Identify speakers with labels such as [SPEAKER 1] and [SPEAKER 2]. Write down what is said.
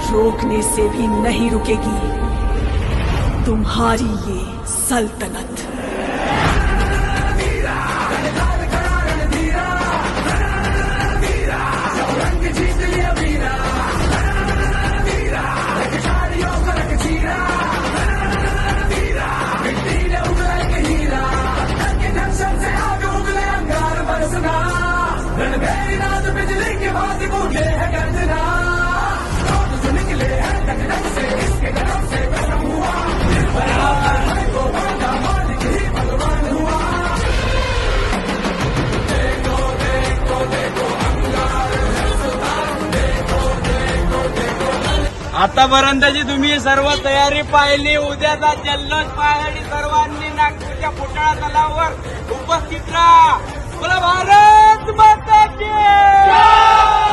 [SPEAKER 1] रोकने से भी नहीं रुकेगी तुम्हारी ये सल्तनत।
[SPEAKER 2] आतापर्यंतची तुम्ही सर्व तयारी पाहिली, उद्याचा जल्लोष पाहण्यासाठी सर्वांनी नागपूरच्या फुटाळा तलावावर उपस्थित राहा। बोला भारत माता की जय।